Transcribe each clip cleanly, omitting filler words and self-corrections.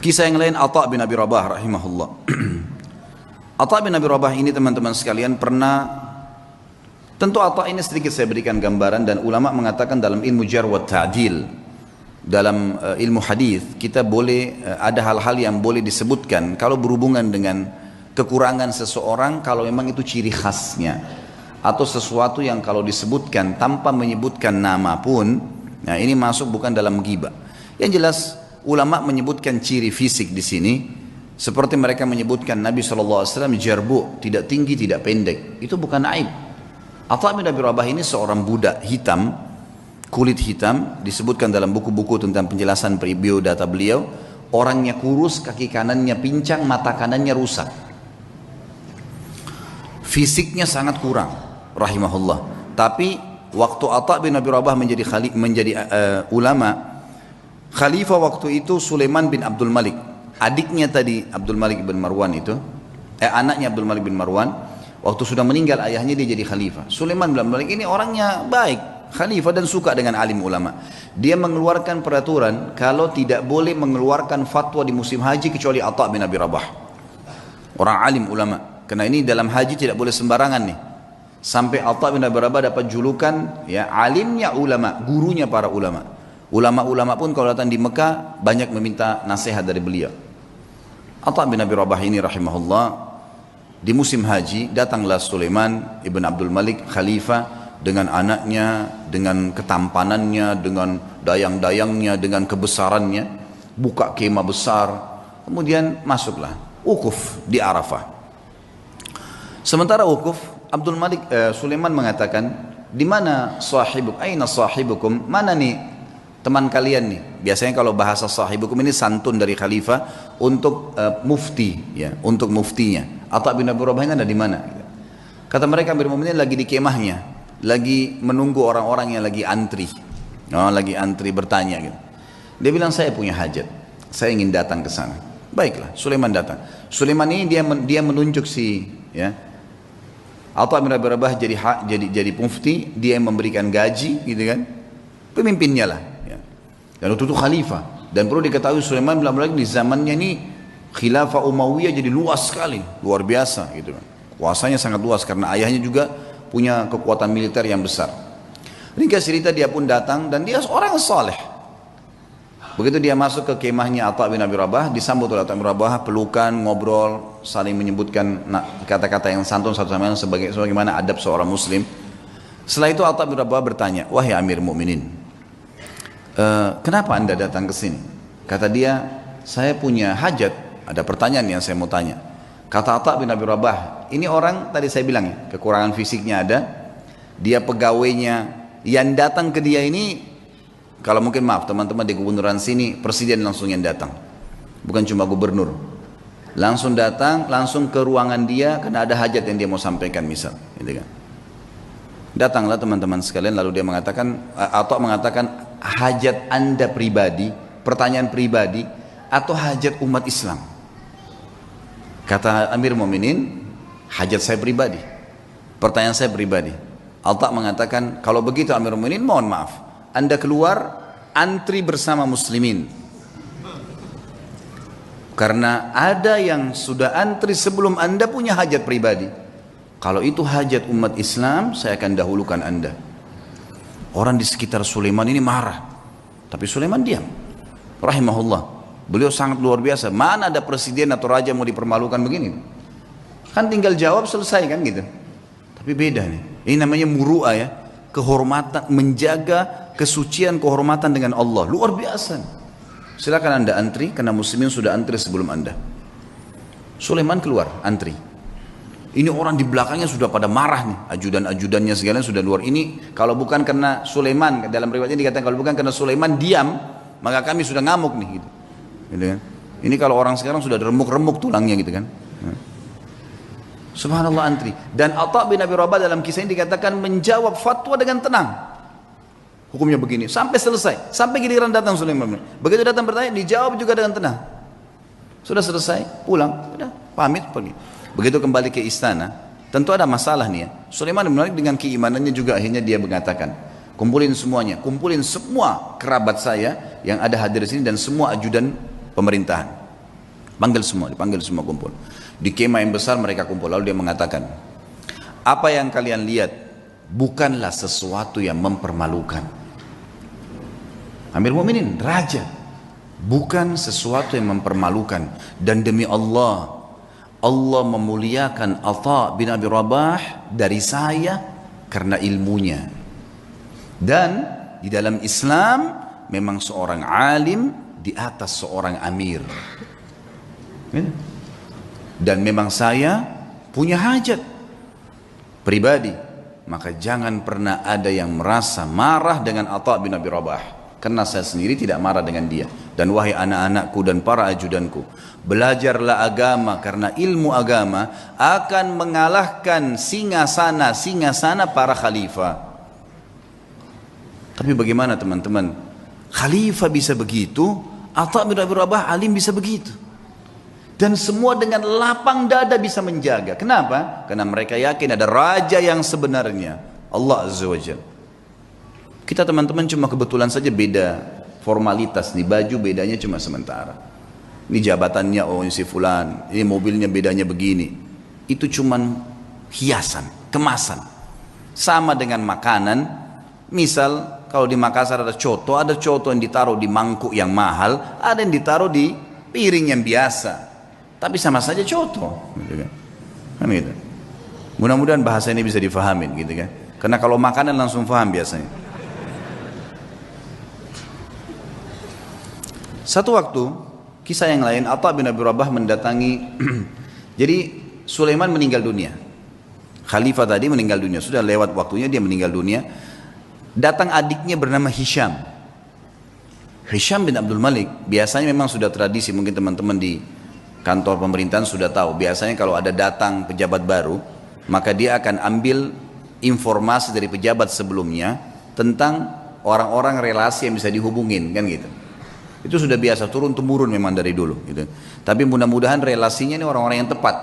Kisah yang lain Atha bin Abi Rabah rahimahullah. Atha bin Abi Rabah ini teman-teman sekalian pernah, tentu Atha ini sedikit saya berikan gambaran, dan ulama mengatakan dalam ilmu jarh wa ta'dil, dalam ilmu hadis kita boleh ada hal-hal yang boleh disebutkan kalau berhubungan dengan kekurangan seseorang, kalau memang itu ciri khasnya, atau sesuatu yang kalau disebutkan tanpa menyebutkan nama pun, nah ini masuk bukan dalam ghibah. Yang jelas ulama menyebutkan ciri fisik di sini, seperti mereka menyebutkan Nabi SAW jarbu, tidak tinggi tidak pendek, itu bukan aib. Atha bin Abi Rabah ini seorang budak hitam, kulit hitam, disebutkan dalam buku-buku tentang penjelasan biodata beliau, orangnya kurus, kaki kanannya pincang, mata kanannya rusak, fisiknya sangat kurang rahimahullah. Tapi waktu Atha bin Abi Rabah menjadi ulama, khalifah waktu itu Sulaiman bin Abdul Malik, adiknya tadi Abdul Malik bin Marwan itu, anaknya Abdul Malik bin Marwan, waktu sudah meninggal ayahnya dia jadi khalifah. Sulaiman bin Abdul Malik ini orangnya baik, khalifah dan suka dengan alim ulama. Dia mengeluarkan peraturan kalau tidak boleh mengeluarkan fatwa di musim haji kecuali Atha bin Abi Rabah, orang alim ulama. Karena ini dalam haji tidak boleh sembarangan nih. Sampai Atha bin Abi Rabah dapat julukan ya alimnya ulama, gurunya para ulama. Ulama-ulama pun kalau datang di Mekah banyak meminta nasihat dari beliau. Atha bin Abi Rabah ini rahimahullah, di musim haji datanglah Sulaiman ibn Abdul Malik khalifah dengan anaknya, dengan ketampanannya, dengan dayang-dayangnya, dengan kebesarannya, buka kemah besar, kemudian masuklah wukuf di Arafah. Sementara wukuf, Sulaiman mengatakan, di mana sahibuk, aina sahibukum, mana nih teman kalian nih? Biasanya kalau bahasa sahibukum ini santun dari khalifah untuk mufti, ya, untuk muftinya. Atha bin Abi Rabah ini ada di mana? Kata mereka, Amirul Mukminin lagi di kemahnya, lagi menunggu orang-orang yang lagi antri, lagi antri bertanya gitu. Dia bilang, saya punya hajat, saya ingin datang ke sana. Baiklah, Sulaiman datang. Sulaiman ini dia menunjuk si, ya, Atha bin Abi Rabah jadi mufti, dia yang memberikan gaji, gitu kan, pemimpinnya lah. Dan waktu itu khalifah, dan perlu diketahui Sulaiman belum lagi di zamannya ini khilafah Umayyah jadi luas sekali, luar biasa gitu kan. Kuasanya sangat luas karena ayahnya juga punya kekuatan militer yang besar. Ringkas cerita, dia pun datang dan dia seorang saleh. Begitu dia masuk ke kemahnya Atha bin Abi Rabah, disambut oleh Atha bin Abi Rabah, pelukan, ngobrol, saling menyebutkan kata-kata yang santun satu sama lain sebagaimana adab seorang muslim. Setelah itu Atha bin Abi Rabah bertanya, wahai Amir Mukminin, kenapa anda datang ke sini? Kata dia, saya punya hajat, ada pertanyaan yang saya mau tanya. Kata Atha bin Abi Rabah, ini orang tadi saya bilang ya, kekurangan fisiknya ada, dia pegawainya yang datang ke dia ini, kalau mungkin maaf teman-teman di gubernuran sini, presiden langsung yang datang, bukan cuma gubernur, langsung datang, langsung ke ruangan dia karena ada hajat yang dia mau sampaikan misal, gitu kan. Datanglah teman-teman sekalian, lalu dia mengatakan, Atha mengatakan, hajat anda pribadi, pertanyaan pribadi, atau hajat umat Islam? Kata Amir Mu'minin, hajat saya pribadi, pertanyaan saya pribadi. Atha mengatakan, kalau begitu Amir Mu'minin, mohon maaf, anda keluar antri bersama muslimin, karena ada yang sudah antri sebelum anda punya hajat pribadi. Kalau itu hajat umat Islam, saya akan dahulukan anda. Orang di sekitar Sulaiman ini marah, tapi Sulaiman diam rahimahullah. Beliau sangat luar biasa, mana ada presiden atau raja mau dipermalukan begini, kan tinggal jawab selesai kan gitu. Tapi beda nih, ini namanya muru'ah ya, kehormatan, menjaga kesucian kehormatan dengan Allah, luar biasa. Silakan anda antri, karena muslimin sudah antri sebelum anda. Sulaiman keluar antri, ini orang di belakangnya sudah pada marah nih, ajudan-ajudannya segala sudah luar. Ini kalau bukan karena Sulaiman, dalam riwayatnya dikatakan kalau bukan karena Sulaiman diam, maka kami sudah ngamuk nih gitu. Gitu kan? Ini kalau orang sekarang sudah remuk-remuk tulangnya gitu kan. Subhanallah antri. Dan Atha bin Abi Rabah dalam kisah ini dikatakan menjawab fatwa dengan tenang. Hukumnya begini sampai selesai, sampai giliran datang Sulaiman. Begitu datang bertanya, dijawab juga dengan tenang. Sudah selesai, pulang, sudah pamit pergi. Begitu kembali ke istana, tentu ada masalah nih ya. Sulaiman bin Malik dengan keimanannya juga akhirnya dia mengatakan, kumpulin semuanya, kumpulin semua kerabat saya yang ada hadir di sini dan semua ajudan pemerintahan. Dipanggil semua kumpul. Di kemah yang besar mereka kumpul. Lalu dia mengatakan, apa yang kalian lihat bukanlah sesuatu yang mempermalukan. Amir Mu'minin, raja, bukan sesuatu yang mempermalukan. Dan demi Allah, Allah memuliakan Atha bin Abi Rabah dari saya karena ilmunya. Dan di dalam Islam memang seorang alim di atas seorang amir. Dan memang saya punya hajat pribadi, maka jangan pernah ada yang merasa marah dengan Atha bin Abi Rabah, karena saya sendiri tidak marah dengan dia. Dan wahai anak-anakku dan para ajudanku, belajarlah agama, karena ilmu agama akan mengalahkan singasana para khalifah. Tapi bagaimana teman-teman, khalifah bisa begitu, Atha bin Abi Rabah alim bisa begitu. Dan semua dengan lapang dada bisa menjaga. Kenapa? Karena mereka yakin ada raja yang sebenarnya, Allah Azza wa Jalla. Kita teman-teman cuma kebetulan saja beda formalitas nih, baju bedanya cuma sementara. Ini jabatannya, oh ini si fulan, ini mobilnya bedanya begini. Itu cuma hiasan, kemasan. Sama dengan makanan, misal kalau di Makassar ada coto yang ditaruh di mangkuk yang mahal, ada yang ditaruh di piring yang biasa. Tapi sama saja coto, gitu kan gitu. Mudah-mudahan bahasa ini bisa difahamin, gitu kan. Karena kalau makanan langsung paham biasanya. Satu waktu, kisah yang lain, Atha bin Abi Rabah mendatangi. Jadi Sulaiman meninggal dunia. Khalifah tadi meninggal dunia, sudah lewat waktunya dia meninggal dunia. Datang adiknya bernama Hisham. Hisham bin Abdul Malik, biasanya memang sudah tradisi, mungkin teman-teman di kantor pemerintahan sudah tahu, biasanya kalau ada datang pejabat baru, maka dia akan ambil informasi dari pejabat sebelumnya tentang orang-orang relasi yang bisa dihubungin, kan gitu. Itu sudah biasa, turun-temurun memang dari dulu gitu. Tapi mudah-mudahan relasinya ini orang-orang yang tepat.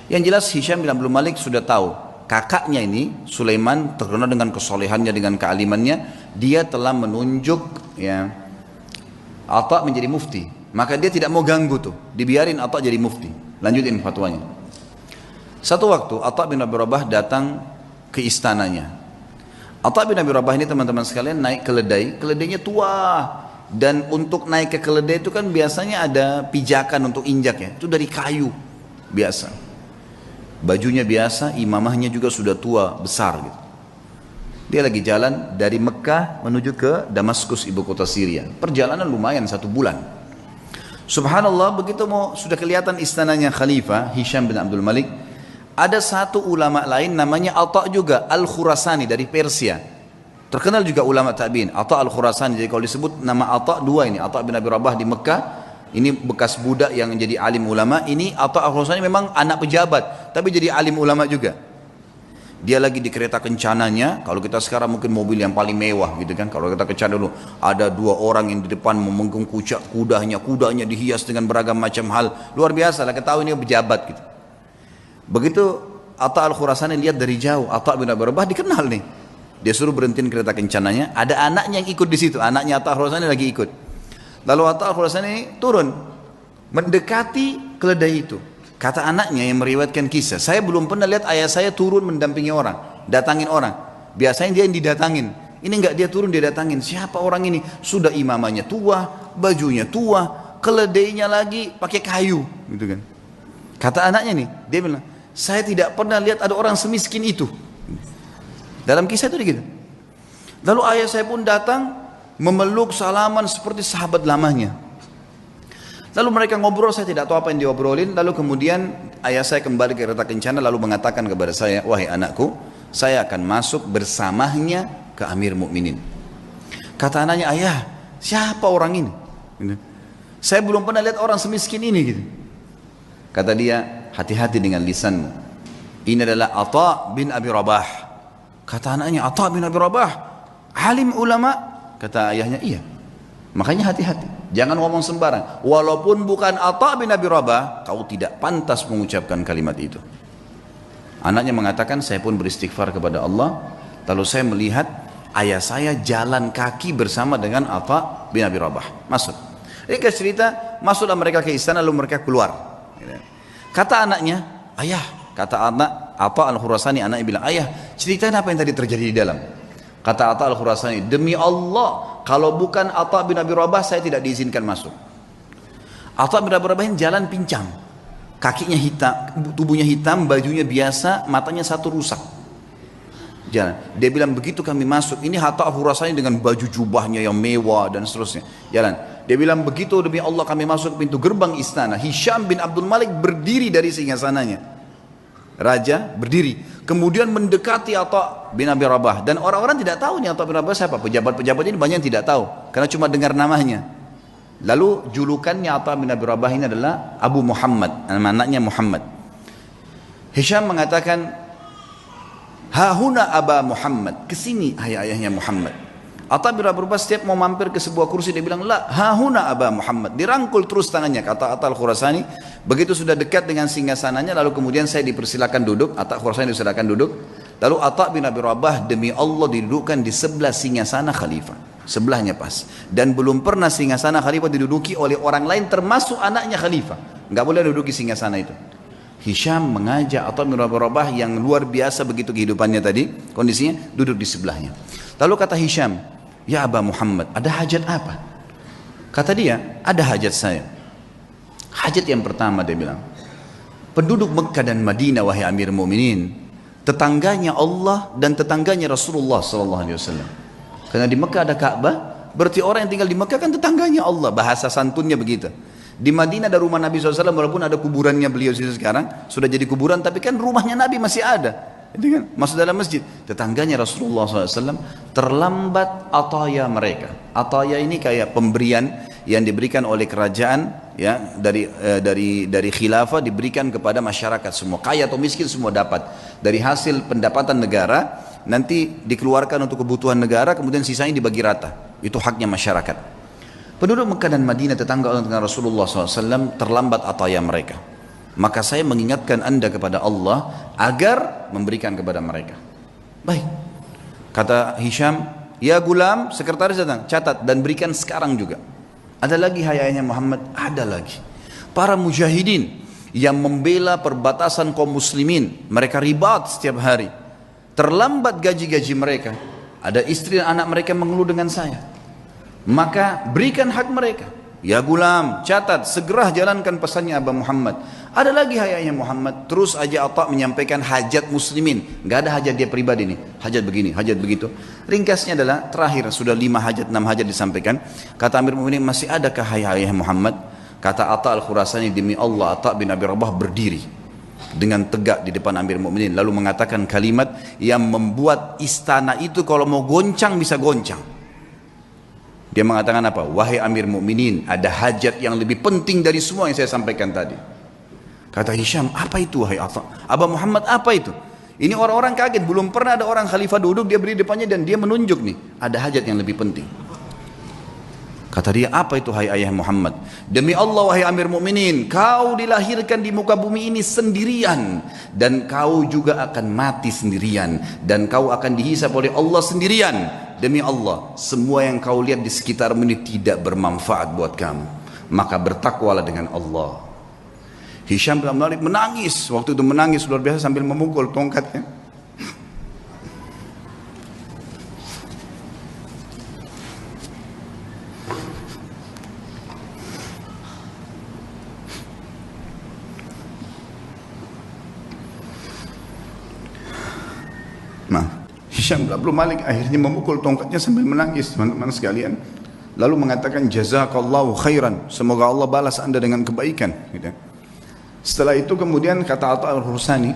Yang jelas Hisham bin Abdul Malik sudah tahu, kakaknya ini Sulaiman terkenal dengan kesolehannya, dengan kealimannya, dia telah menunjuk ya Atha menjadi mufti. Maka dia tidak mau ganggu tuh, dibiarin Atha jadi mufti, lanjutin fatwanya. Satu waktu Atha bin Abi Rabah datang ke istananya. Atha bin Abi Rabah ini teman-teman sekalian naik keledai, keledainya tua. Dan untuk naik ke keledai itu kan biasanya ada pijakan untuk injak ya, itu dari kayu biasa. Bajunya biasa, imamahnya juga sudah tua, besar gitu. Dia lagi jalan dari Mekah menuju ke Damaskus, ibu kota Syria. Perjalanan lumayan 1 bulan. Subhanallah, begitu sudah kelihatan istananya Khalifah Hisham bin Abdul Malik, ada satu ulama lain namanya Atha juga Al-Khurasani dari Persia. Terkenal juga ulama tabi'in, Atha Al-Khurasani. Jadi kalau disebut nama Atha dua ini, Atha bin Abi Rabah di Mekah, ini bekas budak yang jadi alim ulama, ini Atha Al-Khurasani memang anak pejabat, tapi jadi alim ulama juga. Dia lagi di kereta kencananya, kalau kita sekarang mungkin mobil yang paling mewah gitu kan. Kalau kita kencana dulu, ada 2 orang yang di depan memenggung kudanya dihias dengan beragam macam hal. Luar biasa lah, kita tahu ini pejabat gitu. Begitu Atha Al-Khurasani lihat dari jauh, Atha bin Abi Rabah dikenal nih. Dia suruh berhentiin kereta kencananya, ada anaknya yang ikut di situ, anaknya Atha Al-Khurasani lagi ikut. Lalu Atha Al-Khurasani turun, mendekati keledai itu. Kata anaknya yang meriwayatkan kisah, saya belum pernah lihat ayah saya turun mendampingi orang, datangin orang. Biasanya dia yang didatangin. Ini enggak, dia turun dia datangin. Siapa orang ini? Sudah imamahnya tua, bajunya tua, keledainya lagi pakai kayu, gitu kan. Kata anaknya nih, dia bilang, saya tidak pernah lihat ada orang semiskin itu. Dalam kisah itu gitu. Lalu ayah saya pun datang memeluk salaman seperti sahabat lamanya. Lalu mereka ngobrol, saya tidak tahu apa yang diobrolin. Lalu kemudian ayah saya kembali ke kereta kencana lalu mengatakan kepada saya, wahai anakku, saya akan masuk bersamanya ke Amir Mukminin. Kata anaknya, ayah, siapa orang ini? Saya belum pernah lihat orang semiskin ini gitu. Kata dia, hati-hati dengan lisanmu. Ini adalah Atha bin Abi Rabah. Kata anaknya, Atha bin Abi Rabah, alim ulama. Kata ayahnya, iya. Makanya hati-hati, jangan ngomong sembarang. Walaupun bukan Atha bin Abi Rabah, kau tidak pantas mengucapkan kalimat itu. Anaknya mengatakan, saya pun beristighfar kepada Allah. Lalu saya melihat ayah saya jalan kaki bersama dengan Atha bin Abi Rabah. Masuk. Ini cerita masuklah mereka ke istana lalu mereka keluar. Kata anaknya, ayah, kata anak Atha al-Khurasani, anaknya bilang, ayah, ceritain apa yang tadi terjadi di dalam. Kata Atha al-Khurasani, demi Allah, kalau bukan Atha bin Abi Rabah saya tidak diizinkan masuk. Atha bin Abi Rabah jalan pincang, kakinya hitam, tubuhnya hitam, bajunya biasa, matanya satu rusak. Jalan. Dia bilang begitu kami masuk, ini Atha al-Khurasani dengan baju jubahnya yang mewah dan seterusnya. Jalan. Dia bilang begitu demi Allah kami masuk ke pintu gerbang istana. Hisham bin Abdul Malik berdiri dari singgasananya. Raja berdiri. Kemudian mendekati Atha bin Abi Rabah. Dan orang-orang tidak tahu nih Atha bin Abi Rabah siapa. Pejabat-pejabat ini banyak yang tidak tahu. Karena cuma dengar namanya. Lalu julukannya Atha bin Abi Rabah ini adalah Abu Muhammad. Anaknya Muhammad. Hisham mengatakan, hahuna Aba Muhammad, kesini ayahnya Muhammad. Atha bin Abi Rabah setiap mau mampir ke sebuah kursi dia bilang, la hahuna Aba Muhammad, dirangkul terus tangannya. Kata Atha al-Khurasani, begitu sudah dekat dengan singgasananya lalu kemudian saya dipersilakan duduk. Atha al-Khurasani dipersilakan duduk. Lalu Atha bin Abi Rabah demi Allah didudukkan di sebelah singgasana khalifah, sebelahnya pas. Dan belum pernah singgasana khalifah diduduki oleh orang lain termasuk anaknya khalifah. Enggak boleh duduki singgasana itu. Hisham mengajak Atha bin Abi Rabah yang luar biasa begitu kehidupannya tadi, kondisinya duduk di sebelahnya. Lalu kata Hisham, ya Aba Muhammad, ada hajat apa? Kata dia, ada hajat saya. Hajat yang pertama dia bilang, penduduk Mekah dan Madinah wahai Amir Mu'minin, tetangganya Allah dan tetangganya Rasulullah SAW. Karena di Mekah ada Ka'bah, berarti orang yang tinggal di Mekah kan tetangganya Allah, bahasa santunnya begitu. Di Madinah ada rumah Nabi SAW, walaupun ada kuburannya beliau sekarang sudah jadi kuburan, tapi kan rumahnya Nabi masih ada, itu kan masuk dalam masjid. Tetangganya Rasulullah SAW terlambat ataya mereka. Ataya ini kayak pemberian yang diberikan oleh kerajaan, ya, dari khilafah diberikan kepada masyarakat semua, kaya atau miskin semua dapat dari hasil pendapatan negara, nanti dikeluarkan untuk kebutuhan negara, kemudian sisanya dibagi rata. Itu haknya masyarakat. Penduduk Mekah dan Madinah tetangga dengan Rasulullah SAW terlambat ataya mereka. Maka saya mengingatkan anda kepada Allah agar memberikan kepada mereka. Baik. Kata Hisham, ya gulam, sekretaris datang, catat dan berikan sekarang juga. Ada lagi hayanya Muhammad, ada lagi. Para mujahidin yang membela perbatasan kaum muslimin, mereka ribat setiap hari. Terlambat gaji-gaji mereka. Ada istri dan anak mereka mengeluh dengan saya. Maka berikan hak mereka. Ya gulam, catat, segera jalankan pesannya Aba Muhammad. Ada lagi hayanya Muhammad, terus aja Atha menyampaikan hajat muslimin. Gak ada hajat dia pribadi nih, hajat begini, hajat begitu. Ringkasnya adalah terakhir, sudah 5 hajat, 6 hajat disampaikan. Kata Amir Mu'minin, masih adakah hayanya Muhammad? Kata Atha al-Khurasani, demi Allah Atha bin Abi Rabah berdiri dengan tegak di depan Amir Mu'minin, lalu mengatakan kalimat yang membuat istana itu kalau mau goncang bisa goncang. Dia mengatakan apa? Wahai Amir Mu'minin, ada hajat yang lebih penting dari semua yang saya sampaikan tadi. Kata Hisham, apa itu wahai Atha? Aba Muhammad, apa itu? Ini orang-orang kaget, belum pernah ada orang khalifah duduk, dia berdiri depannya dan dia menunjuk nih, ada hajat yang lebih penting. Kata dia, apa itu hai ayah Muhammad? Demi Allah wahai Amir Mu'minin, kau dilahirkan di muka bumi ini sendirian, dan kau juga akan mati sendirian, dan kau akan dihisab oleh Allah sendirian. Demi Allah, semua yang kau lihat di sekitarmu ini tidak bermanfaat buat kamu, maka bertakwalah dengan Allah. Hisham bin Abdul Malik menangis, waktu itu menangis luar biasa sambil memukul tongkatnya. Hisham bin Abdul Malik akhirnya memukul tongkatnya sambil menangis, teman-teman sekalian. Lalu mengatakan jazakallahu khairan, semoga Allah balas anda dengan kebaikan, gitu. Setelah itu kemudian kata Atha al-Khurasani,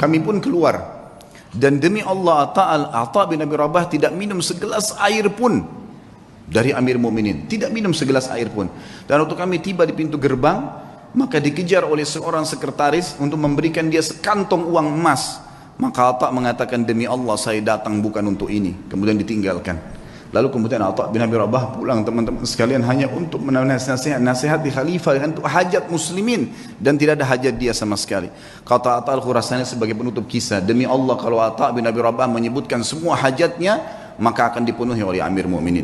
kami pun keluar, dan demi Allah Atha bin Abi Rabah tidak minum segelas air pun dari Amir Mu'minin, tidak minum segelas air pun. Dan waktu kami tiba di pintu gerbang, maka dikejar oleh seorang sekretaris untuk memberikan dia sekantong uang emas. Maka Atha mengatakan, demi Allah saya datang bukan untuk ini, kemudian ditinggalkan. Lalu kemudian Atha bin Abi Rabah pulang, teman-teman sekalian, hanya untuk menasihati di khalifah dengan hajat muslimin, dan tidak ada hajat dia sama sekali. Kata Atha al-Khurasani sebagai penutup kisah, demi Allah kalau Atha bin Abi Rabah menyebutkan semua hajatnya, maka akan dipenuhi oleh Amir Mu'minin.